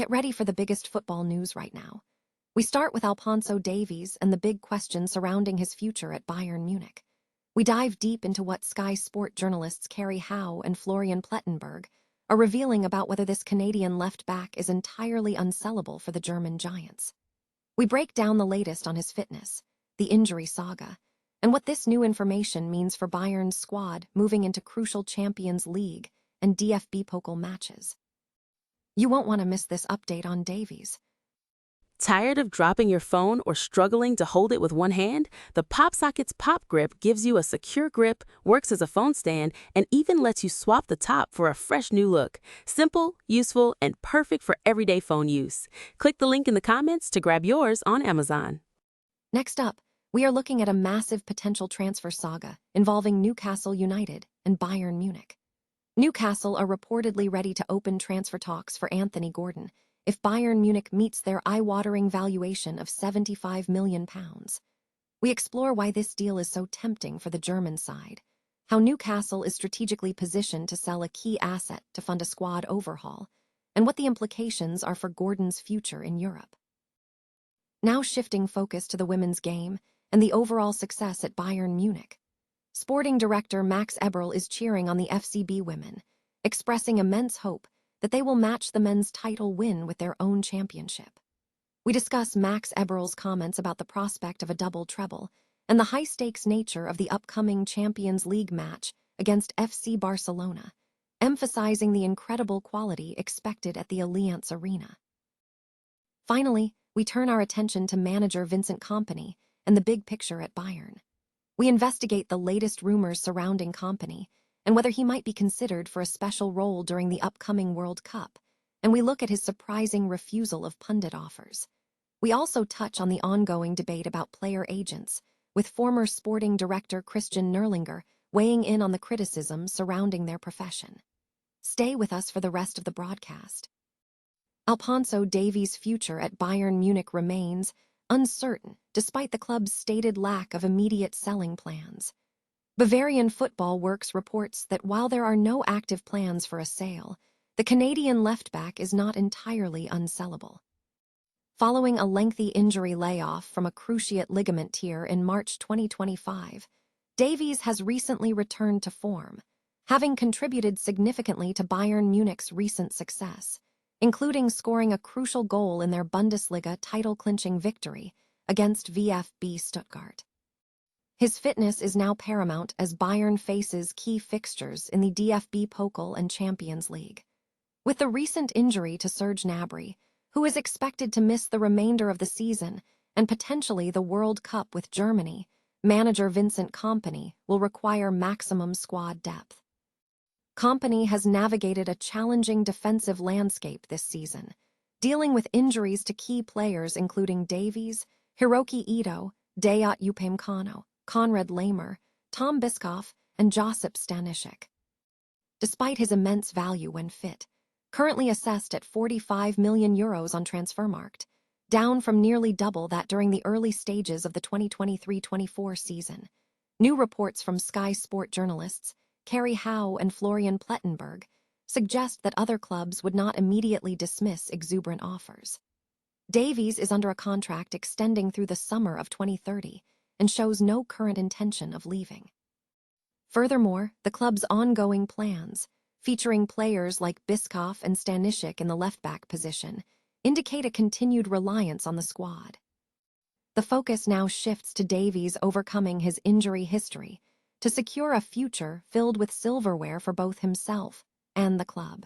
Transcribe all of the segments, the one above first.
Get ready for the biggest football news right now. We start with Alphonso Davies and the big question surrounding his future at Bayern Munich. We dive deep into what Sky Sport journalists Kerry Howe and Florian Plettenberg are revealing about whether this Canadian left-back is entirely unsellable for the German Giants. We break down the latest on his fitness, the injury saga, and what this new information means for Bayern's squad moving into crucial Champions League and DFB Pokal matches. You won't want to miss this update on Davies. Tired of dropping your phone or struggling to hold it with one hand? The PopSocket's Pop Grip gives you a secure grip, works as a phone stand, and even lets you swap the top for a fresh new look. Simple, useful, and perfect for everyday phone use. Click the link in the comments to grab yours on Amazon. Next up, we are looking at a massive potential transfer saga involving Newcastle United and Bayern Munich. Newcastle are reportedly ready to open transfer talks for Anthony Gordon if Bayern Munich meets their eye-watering valuation of £75 million. We explore why this deal is so tempting for the German side, how Newcastle is strategically positioned to sell a key asset to fund a squad overhaul, and what the implications are for Gordon's future in Europe. Now shifting focus to the women's game and the overall success at Bayern Munich. Sporting director Max Eberl is cheering on the FCB women, expressing immense hope that they will match the men's title win with their own championship. We discuss Max Eberl's comments about the prospect of a double treble and the high-stakes nature of the upcoming Champions League match against FC Barcelona, emphasizing the incredible quality expected at the Allianz Arena. Finally, we turn our attention to manager Vincent Kompany and the big picture at Bayern. We investigate the latest rumors surrounding Kompany and whether he might be considered for a special role during the upcoming World Cup, and we look at his surprising refusal of pundit offers. We also touch on the ongoing debate about player agents, with former sporting director Christian Nerlinger weighing in on the criticism surrounding their profession. Stay with us for the rest of the broadcast. Alphonso Davies' future at Bayern Munich remains uncertain despite the club's stated lack of immediate selling plans. Bavarian Football Works reports that while there are no active plans for a sale, the Canadian left-back is not entirely unsellable. Following a lengthy injury layoff from a cruciate ligament tear in March 2025, Davies has recently returned to form, having contributed significantly to Bayern Munich's recent success, including scoring a crucial goal in their Bundesliga title-clinching victory against VfB Stuttgart. His fitness is now paramount as Bayern faces key fixtures in the DFB Pokal and Champions League. With the recent injury to Serge Gnabry, who is expected to miss the remainder of the season and potentially the World Cup with Germany, manager Vincent Kompany will require maximum squad depth. Kompany has navigated a challenging defensive landscape this season, dealing with injuries to key players including Davies, Hiroki Ito, Dayot Upamecano, Konrad Laimer, Tom Bischoff, and Josip Stanisic. Despite his immense value when fit, currently assessed at €45 million on Transfermarkt, down from nearly double that during the early stages of the 2023-24 season, new reports from Sky Sport journalists Kerry Howe and Florian Plettenberg suggest that other clubs would not immediately dismiss exuberant offers. Davies is under a contract extending through the summer of 2030 and shows no current intention of leaving. Furthermore, the club's ongoing plans, featuring players like Bischoff and Stanisic in the left-back position, indicate a continued reliance on the squad. The focus now shifts to Davies overcoming his injury history to secure a future filled with silverware for both himself and the club.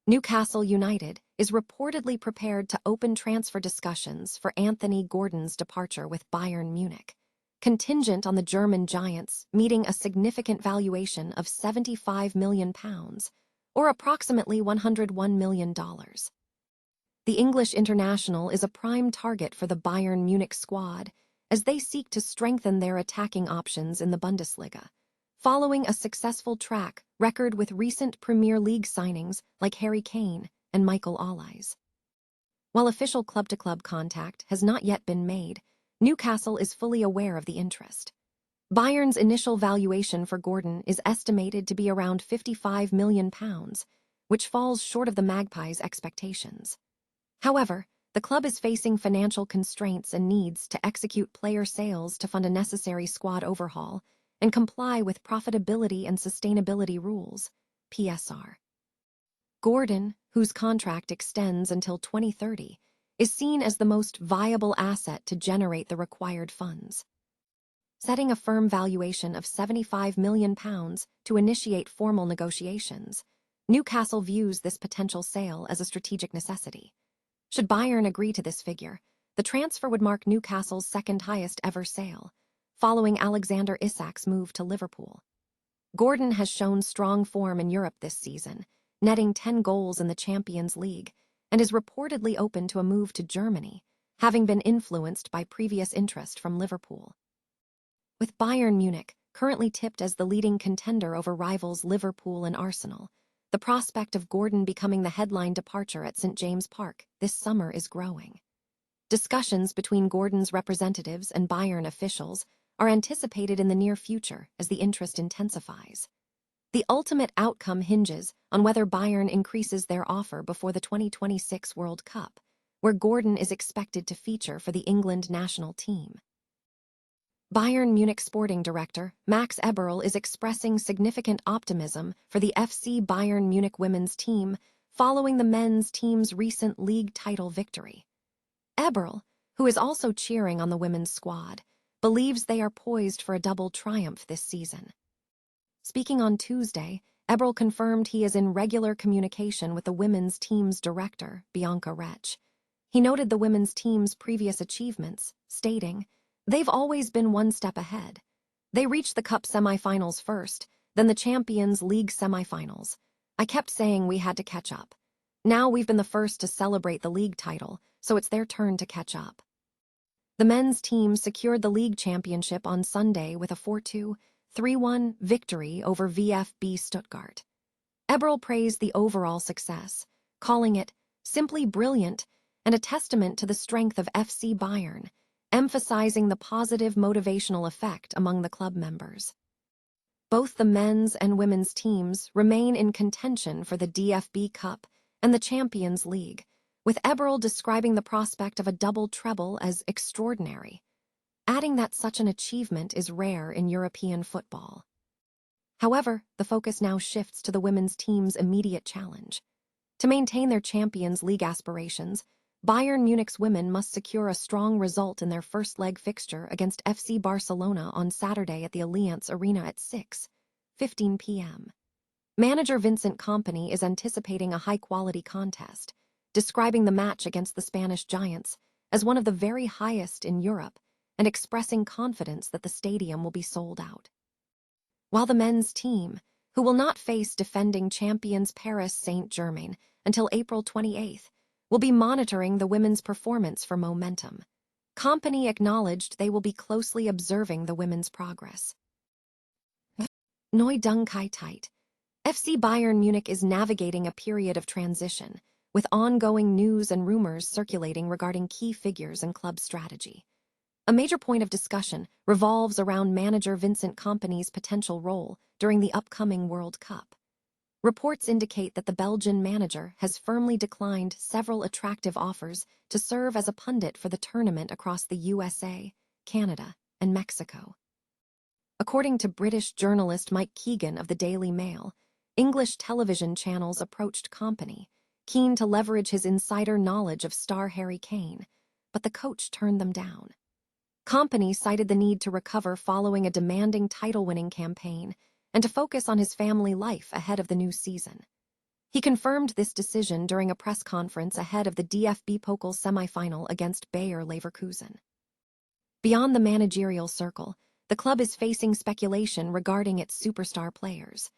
Newcastle United is reportedly prepared to open transfer discussions for Anthony Gordon's departure with Bayern Munich, contingent on the German Giants meeting a significant valuation of £75 million, or approximately $101 million. The English international is a prime target for the Bayern Munich squad as they seek to strengthen their attacking options in the Bundesliga, following a successful track record with recent Premier League signings like Harry Kane and Michael Olise. While official club-to-club contact has not yet been made, Newcastle is fully aware of the interest. Bayern's initial valuation for Gordon is estimated to be around £55 million, which falls short of the Magpies' expectations. However, the club is facing financial constraints and needs to execute player sales to fund a necessary squad overhaul and comply with profitability and sustainability rules, PSR. Gordon, whose contract extends until 2030, is seen as the most viable asset to generate the required funds. Setting a firm valuation of £75 million to initiate formal negotiations, Newcastle views this potential sale as a strategic necessity. Should Bayern agree to this figure, the transfer would mark Newcastle's second highest ever sale, following Alexander Isak's move to Liverpool. Gordon has shown strong form in Europe this season, netting 10 goals in the Champions League, and is reportedly open to a move to Germany, having been influenced by previous interest from Liverpool. With Bayern Munich currently tipped as the leading contender over rivals Liverpool and Arsenal, the prospect of Gordon becoming the headline departure at St. James Park this summer is growing. Discussions between Gordon's representatives and Bayern officials are anticipated in the near future as the interest intensifies. The ultimate outcome hinges on whether Bayern increases their offer before the 2026 World Cup, where Gordon is expected to feature for the England national team. Bayern Munich sporting director Max Eberl is expressing significant optimism for the FC Bayern Munich women's team following the men's team's recent league title victory. Eberl, who is also cheering on the women's squad, believes they are poised for a double triumph this season. Speaking on Tuesday, Eberl confirmed he is in regular communication with the women's team's director, Bianca Rech. He noted the women's team's previous achievements, stating, "They've always been one step ahead. They reached the Cup semi-finals first, then the Champions League semi-finals. I kept saying we had to catch up. Now we've been the first to celebrate the league title, so it's their turn to catch up." The men's team secured the league championship on Sunday with a 4-2, 3-1 victory over VfB Stuttgart. Eberl praised the overall success, calling it simply brilliant and a testament to the strength of FC Bayern, emphasizing the positive motivational effect among the club members. Both the men's and women's teams remain in contention for the DFB Cup and the Champions League, with Eberl describing the prospect of a double treble as extraordinary, adding that such an achievement is rare in European football. However, the focus now shifts to the women's team's immediate challenge. To maintain their Champions League aspirations, Bayern Munich's women must secure a strong result in their first leg fixture against FC Barcelona on Saturday at the Allianz Arena at 6:15 p.m. Manager Vincent Kompany is anticipating a high-quality contest, describing the match against the Spanish Giants as one of the very highest in Europe and expressing confidence that the stadium will be sold out. While the men's team, who will not face defending champions Paris Saint-Germain until April 28th, will be monitoring the women's performance for momentum. Kompany acknowledged they will be closely observing the women's progress. Neu Dung Kai Tight. FC Bayern Munich is navigating a period of transition, with ongoing news and rumors circulating regarding key figures and club strategy. A major point of discussion revolves around manager Vincent Kompany's potential role during the upcoming World Cup. Reports indicate that the Belgian manager has firmly declined several attractive offers to serve as a pundit for the tournament across the USA, Canada, and Mexico. According to British journalist Mike Keegan of the Daily Mail, English television channels approached Kompany, keen to leverage his insider knowledge of star Harry Kane, but the coach turned them down. Kompany cited the need to recover following a demanding title-winning campaign and to focus on his family life ahead of the new season. He confirmed this decision during a press conference ahead of the DFB Pokal semi-final against Bayer Leverkusen. Beyond the managerial circle, the club is facing speculation regarding its superstar players.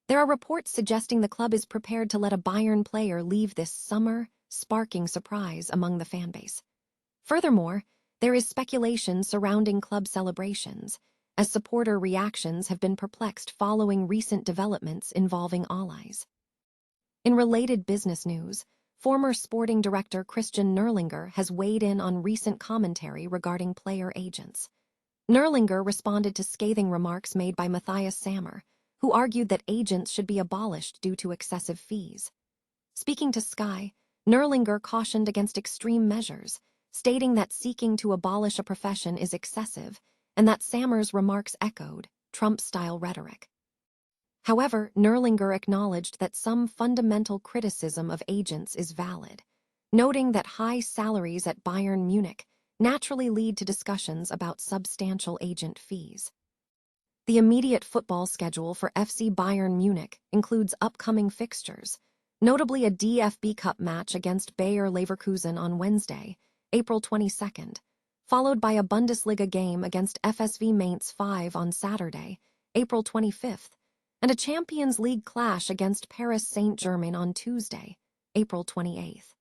There are reports suggesting the club is prepared to let a Bayern player leave this summer, sparking surprise among the fanbase. Furthermore, there is speculation surrounding club celebrations, as supporter reactions have been perplexed following recent developments involving allies. In related business news, former sporting director Christian Nerlinger has weighed in on recent commentary regarding player agents. Nerlinger responded to scathing remarks made by Matthias Sammer, who argued that agents should be abolished due to excessive fees. Speaking to Sky, Nerlinger cautioned against extreme measures, stating that seeking to abolish a profession is excessive and that Sammer's remarks echoed Trump-style rhetoric. However, Nerlinger acknowledged that some fundamental criticism of agents is valid, noting that high salaries at Bayern Munich naturally lead to discussions about substantial agent fees. The immediate football schedule for FC Bayern Munich includes upcoming fixtures, notably a DFB Cup match against Bayer Leverkusen on Wednesday, April 22nd, followed by a Bundesliga game against FSV Mainz 5 on Saturday, April 25th, and a Champions League clash against Paris Saint-Germain on Tuesday, April 28th.